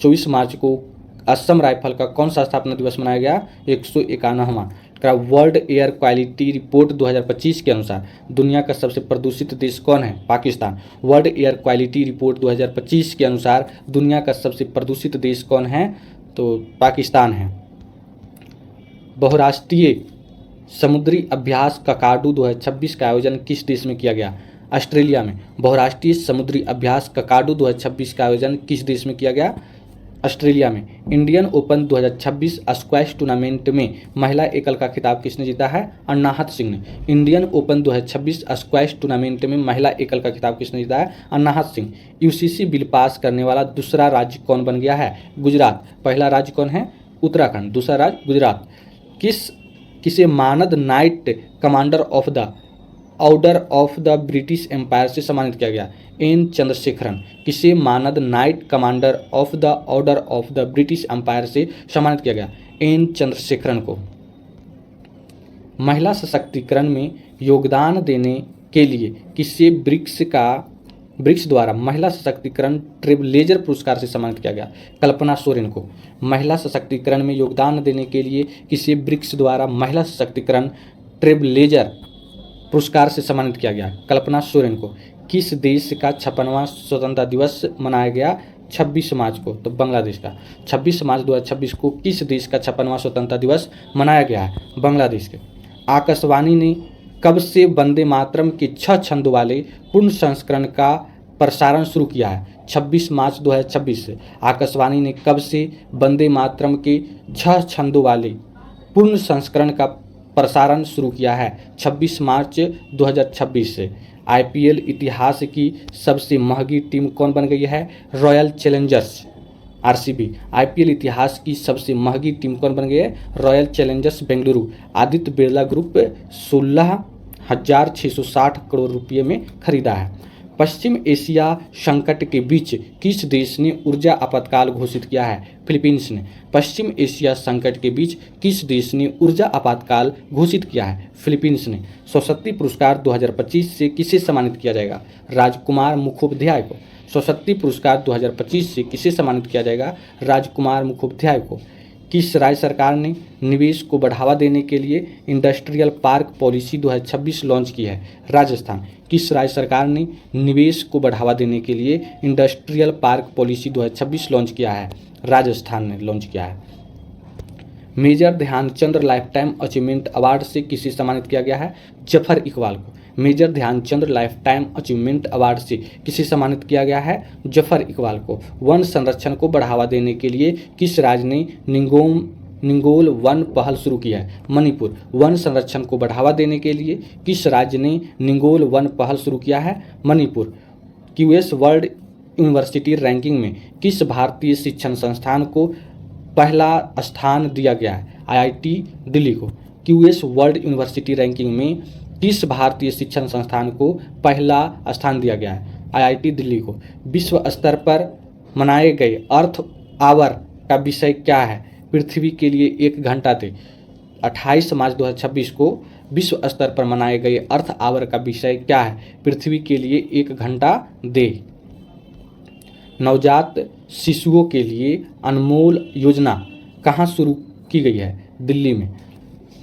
24 मार्च को असम राइफल का कौन सा स्थापना दिवस मनाया गया? 191वां। वर्ल्ड एयर क्वालिटी रिपोर्ट 2025 के अनुसार दुनिया का सबसे प्रदूषित देश कौन है? Pakistan. World air quality report 2025 के अनुसार दुनिया का सबसे प्रदूषित देश कौन है? तो पाकिस्तान है। बहुराष्ट्रीय समुद्री अभ्यास ककाडू 2026 का आयोजन किस देश में किया गया? ऑस्ट्रेलिया में। बहुराष्ट्रीय समुद्री अभ्यास ककाडू 2026 का आयोजन किस देश में किया गया? ऑस्ट्रेलिया में इंडियन ओपन 2026 स्क्वैश टूर्नामेंट में महिला एकल का खिताब किसने जीता है? अन्नाहत सिंह ने। इंडियन ओपन 2026 स्क्वैश टूर्नामेंट में महिला एकल का खिताब किसने जीता है? अन्नाहत सिंह। यूसीसी बिल पास करने वाला दूसरा राज्य कौन बन गया है? गुजरात। पहला राज्य कौन है? उत्तराखंड। दूसरा राज्य गुजरात। किसे मानद knight commander of the order of the British Empire से सम्मानित किया गया? एन चंद्रशेखरन। किसे मानद knight commander of the order of the British Empire से सम्मानित किया गया? एन चंद्रशेखरन को। महिला सशक्तिकरण में योगदान देने के लिए किसे ब्रिक्स द्वारा महिला सशक्तिकरण ट्रेलब्लेजर पुरस्कार से सम्मानित किया गया? कल्पना सोरेन को। महिला सशक्तिकरण में योगदान देने के लिए किसे ब्रिक्स द्वारा महिला सशक्तिकरण ट्रेलब्लेजर पुरस्कार से सम्मानित किया गया? कल्पना सोरेन को। किस देश का 56वां स्वतंत्रता दिवस मनाया गया 26 मार्च को? तो बांग्लादेश का। 26 मार्च 2026 को किस देश का 56वां स्वतंत्रता दिवस मनाया गया है? बांग्लादेश के। आकाशवाणी ने कब से वंदे मातरम के 6 छंदों वाले पूर्ण संस्करण का प्रसारण शुरू किया है? 26 मार्च 2026 से। आकाशवाणी ने कब से वंदे मातरम के 6 छंदों वाले पूर्ण संस्करण का प्रसारण शुरू किया है? 26 मार्च 2026 से। आईपीएल इतिहास की सबसे महंगी टीम कौन बन गई है? Royal Challengers RCB. आईपीएल इतिहास की सबसे महंगी टीम कौन बन गई है? Royal Challengers Bengaluru. Aditya Birla group 16,660 crore रुपये में खरीदा है। पश्चिम एशिया संकट के बीच किस देश ने ऊर्जा आपातकाल घोषित किया है? फिलीपींस ने। पश्चिम एशिया संकट के बीच किस देश ने ऊर्जा आपातकाल घोषित किया है? फिलीपींस ने। सरस्वती पुरस्कार 2025 से किसे सम्मानित किया जाएगा? राजकुमार मुखोपाध्याय को। सरस्वती पुरस्कार 2025 से किसे सम्मानित किया जाएगा? राजकुमार मुखोपाध्याय को। किस राज्य सरकार ने निवेश को बढ़ावा देने के लिए इंडस्ट्रियल पार्क पॉलिसी 2026 लॉन्च की है? राजस्थान। किस राज्य सरकार ने निवेश को बढ़ावा देने के लिए इंडस्ट्रियल पार्क पॉलिसी 2026 लॉन्च किया है? राजस्थान ने लॉन्च किया है। Major Dhyan Chand lifetime achievement award से किसे सम्मानित किया गया है? जफर इकबाल को। Major Dhyan Chand lifetime achievement award से किसे सम्मानित किया गया है? जफर इकबाल को। वन संरक्षण को बढ़ावा देने के लिए किस राज्य ने निंगोल वन पहल शुरू की है? मणिपुर। वन संरक्षण को बढ़ावा देने के लिए किस राज्य ने निंगोल वन पहल शुरू किया है? Manipur. QS world university ranking में किस भारतीय शिक्षण संस्थान को पहला स्थान दिया गया है? आईआईटी दिल्ली को। क्यूएस वर्ल्ड यूनिवर्सिटी रैंकिंग में किस भारतीय शिक्षण संस्थान को पहला स्थान दिया गया है? आईआईटी दिल्ली को। विश्व स्तर पर मनाए गए अर्थ आवर का विषय क्या है? पृथ्वी के लिए 1 घंटा दे। 28 मार्च 2026 को विश्व स्तर पर मनाए गए अर्थ आवर का विषय क्या है? पृथ्वी के लिए 1 घंटा दे। नवजात शिशुओं के लिए अनमोल योजना कहाँ शुरू की गई है? दिल्ली में।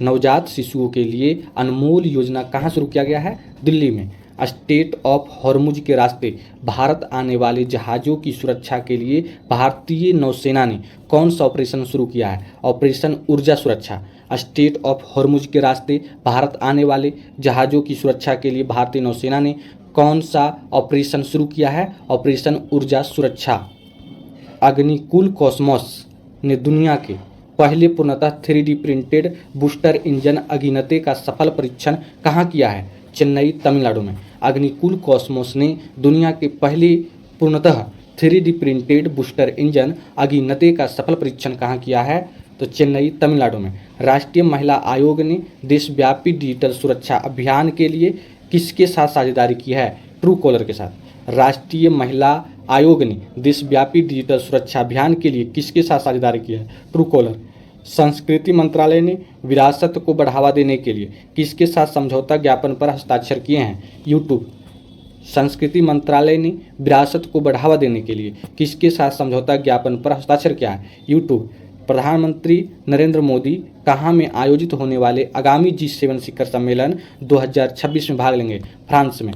नवजात शिशुओं के लिए अनमोल योजना कहाँ शुरू किया गया है? दिल्ली में। स्टेट ऑफ हॉर्मुज के रास्ते भारत आने वाले जहाज़ों की सुरक्षा के लिए भारतीय नौसेना ने कौन सा ऑपरेशन शुरू किया है? ऑपरेशन ऊर्जा सुरक्षा। स्टेट ऑफ हॉर्मुज के रास्ते भारत आने वाले जहाज़ों की सुरक्षा के लिए भारतीय नौसेना ने कौन सा ऑपरेशन शुरू किया है? ऑपरेशन ऊर्जा सुरक्षा। अग्निकुल कॉस्मोस ने दुनिया के पहले पूर्णतः 3D प्रिंटेड बूस्टर इंजन अगिनते का सफल परीक्षण कहाँ किया है? चेन्नई तमिलनाडु में। अग्निकुल कॉस्मोस ने दुनिया के पहले पूर्णतः 3D प्रिंटेड बूस्टर इंजन अगिनते का सफल परीक्षण कहाँ किया है? तो चेन्नई तमिलनाडु में। राष्ट्रीय महिला आयोग ने देशव्यापी डिजिटल सुरक्षा अभियान के लिए किसके साथ साझेदारी की है? ट्रू कॉलर के साथ। राष्ट्रीय महिला आयोग ने देशव्यापी डिजिटल सुरक्षा अभियान के लिए किसके साथ साझेदारी की है? True collar. संस्कृति मंत्रालय ने विरासत को बढ़ावा देने के लिए किसके साथ समझौता ज्ञापन पर हस्ताक्षर किए हैं? यूट्यूब। संस्कृति मंत्रालय ने विरासत को बढ़ावा देने के लिए किसके साथ समझौता ज्ञापन पर हस्ताक्षर किया है? यूट्यूब। प्रधानमंत्री नरेंद्र मोदी कहाँ में आयोजित होने वाले आगामी G7 शिखर सम्मेलन 2026 में भाग लेंगे? फ्रांस में।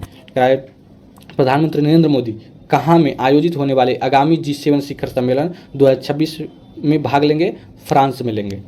प्रधानमंत्री नरेंद्र मोदी कहाँ में आयोजित होने वाले आगामी G7 शिखर सम्मेलन 2026 में भाग लेंगे? फ्रांस में लेंगे।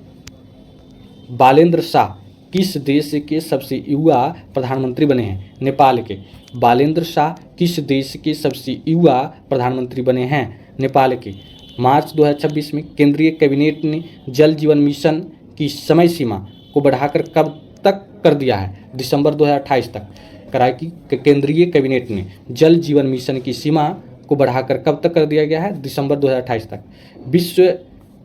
बालेंद्र शाह किस देश के सबसे युवा प्रधानमंत्री बने हैं? नेपाल के। बालेंद्र शाह किस देश के सबसे युवा प्रधानमंत्री बने हैं? नेपाल के। मार्च 2026 में केंद्रीय कैबिनेट ने जल जीवन मिशन की समय सीमा को बढ़ाकर कब तक कर दिया है? दिसंबर 2028 तक। कराया कि केंद्रीय कैबिनेट ने जल जीवन मिशन की सीमा को बढ़ाकर कब तक कर दिया गया है? दिसंबर 2028 तक। विश्व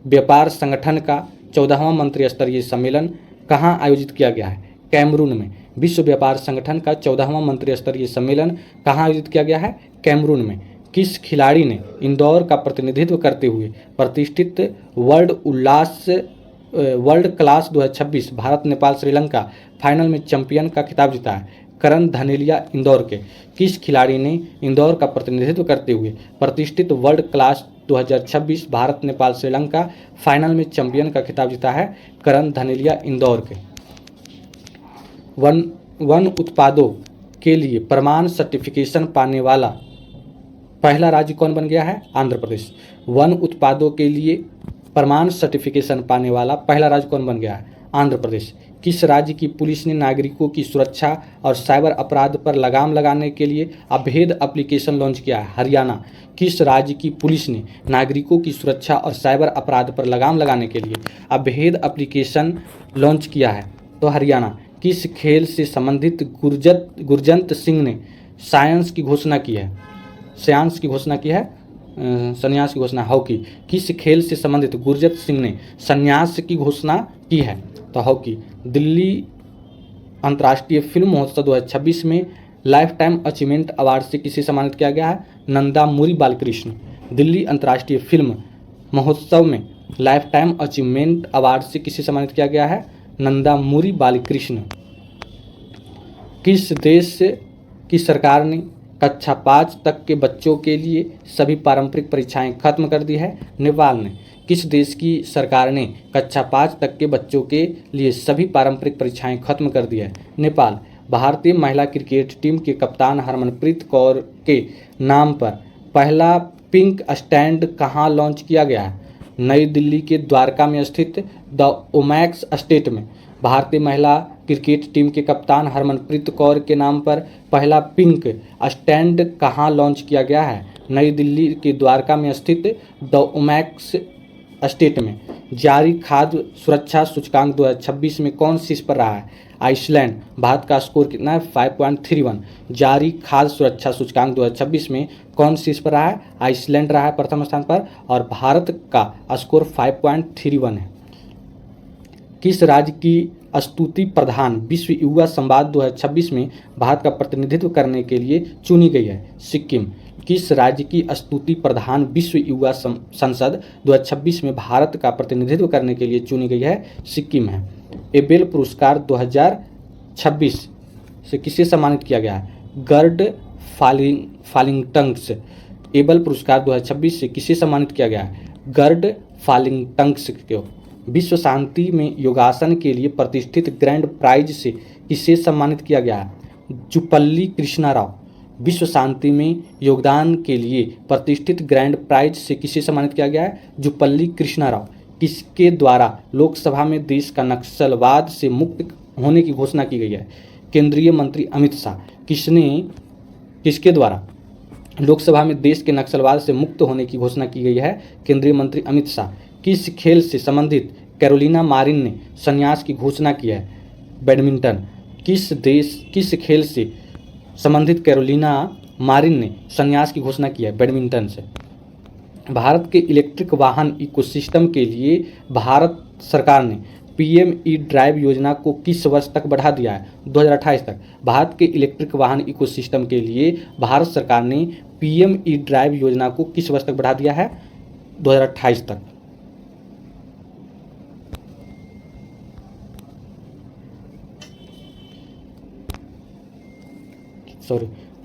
व्यापार संगठन का 14वां मंत्रिस्तरीय सम्मेलन कहाँ आयोजित किया गया है? कैमरून में। विश्व व्यापार संगठन का 14वां मंत्रिस्तरीय सम्मेलन कहाँ आयोजित किया गया है? कैमरून में। किस खिलाड़ी ने इंदौर का प्रतिनिधित्व करते हुए प्रतिष्ठित world class 2026 Bharat Nepal Sri Lanka final में चैंपियन का खिताब जीता है? करण धनेलिया इंदौर के। किस खिलाड़ी ने इंदौर का प्रतिनिधित्व करते हुए प्रतिष्ठित world class 2026 Bharat Nepal Sri Lanka final में चैंपियन का खिताब जीता है? करण धनेलिया इंदौर के। वन उत्पादों के लिए प्रमाण सर्टिफिकेशन पाने वाला पहला राज्य कौन बन गया है? आंध्र प्रदेश। वन उत्पादों के लिए प्रमाण सर्टिफिकेशन पाने वाला पहला राज्य कौन बन गया है? आंध्र प्रदेश। किस राज्य की पुलिस ने नागरिकों की सुरक्षा और साइबर अपराध पर लगाम लगाने के लिए अभेद एप्लीकेशन लॉन्च किया है? हरियाणा। किस राज्य की पुलिस ने नागरिकों की सुरक्षा और साइबर अपराध पर लगाम लगाने के लिए अभेद एप्लीकेशन लॉन्च किया है? तो हरियाणा। किस खेल से संबंधित गुरजंत सिंह ने साइंस की घोषणा की है? संन्यास की घोषणा हॉकी। किस खेल से संबंधित गुरजंत सिंह ने संन्यास की घोषणा की है? तो हॉकी। दिल्ली अंतर्राष्ट्रीय फिल्म महोत्सव 2026 में लाइफ टाइम अचीवमेंट अवार्ड से किसे सम्मानित किया गया है? नंदामुरी बालकृष्ण। दिल्ली अंतर्राष्ट्रीय फिल्म महोत्सव में लाइफ टाइम अचीवमेंट अवार्ड से किसे सम्मानित किया गया है? नंदामुरी बालकृष्ण। किस देश की सरकार ने कक्षा 5 तक के बच्चों के लिए सभी पारंपरिक परीक्षाएं खत्म कर दी है? नेपाल ने। किस देश की सरकार ने कक्षा 5 तक के बच्चों के लिए सभी पारंपरिक परीक्षाएं खत्म कर दी है? नेपाल। भारतीय महिला क्रिकेट टीम के कप्तान हरमनप्रीत कौर के नाम पर पहला पिंक स्टैंड कहाँ लॉन्च किया गया है? नई दिल्ली के द्वारका में स्थित द ओमैक्स स्टेट में। भारतीय महिला क्रिकेट टीम के कप्तान हरमनप्रीत कौर के नाम पर पहला पिंक स्टैंड कहाँ लॉन्च किया गया है? नई दिल्ली के द्वारका में स्थित द ओमैक्स स्टेट में। जारी खाद्य सुरक्षा सूचकांक 2026 में कौन शीर्ष पर रहा है? आइसलैंड। भारत का स्कोर कितना है? 5.31। जारी खाद्य सुरक्षा सूचकांक 2026 में कौन शीर्ष पर रहा है? आइसलैंड रहा है प्रथम स्थान पर और भारत का स्कोर 5.31 है। किस राज्य की स्तुति प्रधान विश्व युवा संवाद 2026 में भारत का प्रतिनिधित्व करने के लिए चुनी गई है? सिक्किम। किस राज्य की स्तुति प्रधान विश्व युवा संसद 2026 में भारत का प्रतिनिधित्व करने के लिए चुनी गई है? सिक्किम है। एबेल पुरस्कार 2026 से किसे सम्मानित किया गया है? गर्ड फालिंगटंग्स। एबेल पुरस्कार 2026 से किसे सम्मानित किया गया है? गर्ड फालिंगटंग्स को। विश्व शांति में योगासन के लिए प्रतिष्ठित ग्रैंड प्राइज से किसे सम्मानित किया गया है? जुपल्ली कृष्णा राव। विश्व शांति में योगदान के लिए प्रतिष्ठित ग्रैंड प्राइज से किसे सम्मानित किया गया है? जुपल्ली कृष्णा राव। किसके द्वारा लोकसभा में देश का नक्सलवाद से मुक्त होने की घोषणा की गई है? केंद्रीय मंत्री अमित शाह। किसके द्वारा लोकसभा में देश के नक्सलवाद से मुक्त होने की घोषणा की गई है? केंद्रीय मंत्री अमित शाह। किस खेल से संबंधित कैरोलिना मारिन ने संन्यास की घोषणा की है? बैडमिंटन। किस खेल से संबंधित कैरोलिना मारिन ने संन्यास की घोषणा की है? बैडमिंटन से। भारत के इलेक्ट्रिक वाहन इकोसिस्टम के लिए भारत सरकार ने पीएम ई ड्राइव योजना को किस वर्ष तक बढ़ा दिया है? 2028 तक। भारत के इलेक्ट्रिक वाहन इकोसिस्टम के लिए भारत सरकार ने पीएम ई ड्राइव योजना को किस वर्ष तक बढ़ा दिया है? 2028 तक।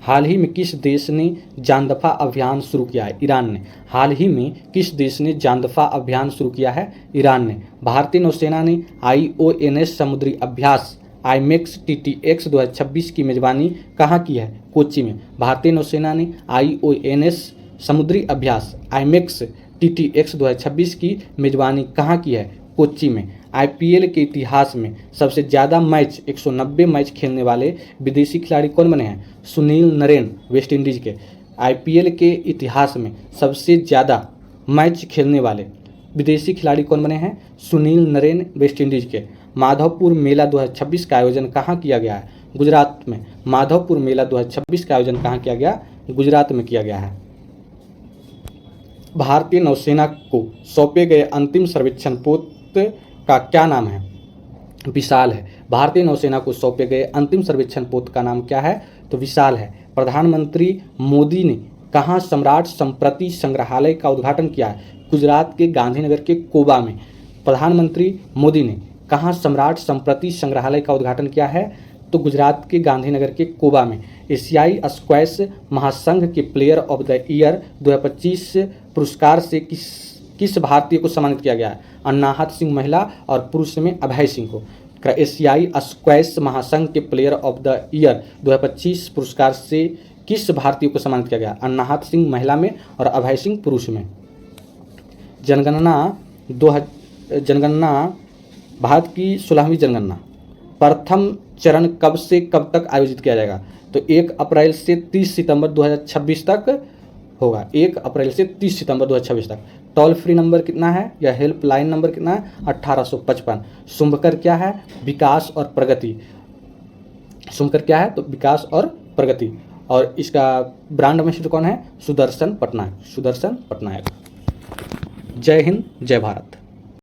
हाल ही में किस देश ने जांदफा अभियान शुरू किया है? ईरान ने। हाल ही में किस देश ने जांदफा अभियान शुरू किया है? ईरान ने। भारतीय नौसेना ने IONS समुद्री अभ्यास IMEX TTX 2026 की मेजबानी कहाँ की है? कोच्चि में। भारतीय नौसेना ने IONS समुद्री अभ्यास IMEX TTX 2026 की मेजबानी कहाँ की है? कोच्चि में। IPL के इतिहास में सबसे ज़्यादा मैच 190 मैच खेलने वाले विदेशी खिलाड़ी कौन बने हैं? सुनील नरेन वेस्ट इंडीज़ के। IPL के इतिहास में सबसे ज़्यादा मैच खेलने वाले विदेशी खिलाड़ी कौन बने हैं? सुनील नरेन वेस्ट इंडीज के। माधवपुर मेला 2026 का आयोजन कहाँ किया गया है? गुजरात में। माधवपुर मेला 2026 का आयोजन कहाँ किया गया? गुजरात में किया गया है। भारतीय नौसेना को सौंपे गए अंतिम सर्वेक्षण पोत का क्या नाम है? विशाल है। भारतीय नौसेना को सौंपे गए अंतिम सर्वेक्षण पोत का नाम क्या है? तो विशाल है। प्रधानमंत्री मोदी ने कहाँ सम्राट संप्रति संग्रहालय का उद्घाटन किया है? गुजरात के गांधीनगर के कोबा में। प्रधानमंत्री मोदी ने कहाँ सम्राट संप्रति संग्रहालय का उद्घाटन किया है? तो गुजरात के गांधीनगर के कोबा में। एशियाई स्क्वैश महासंघ के प्लेयर ऑफ द ईयर 2025 पुरस्कार से किस भारतीय को सम्मानित किया गया है? अन्नाहत सिंह महिला और पुरुष में अभय सिंह को। एशियाई स्क्वैश महासंघ के प्लेयर ऑफ द ईयर 2025 पुरस्कार से किस भारतीय को सम्मानित किया गया? अन्नाहत सिंह महिला में और अभय सिंह पुरुष में। जनगणना भारत की 16वीं जनगणना प्रथम चरण कब से कब तक आयोजित किया जाएगा? तो 1 अप्रैल से 30 सितंबर 2026 तक होगा। 1 अप्रैल से 30 सितंबर 2026 तक। टोल फ्री नंबर कितना है या हेल्पलाइन नंबर कितना है? 1855। शुभकर क्या है? विकास और प्रगति। शुभकर क्या है? तो विकास और प्रगति। और इसका ब्रांड एम्बेसडर कौन है? सुदर्शन पटनायक। सुदर्शन पटनायक। जय हिंद, जय भारत।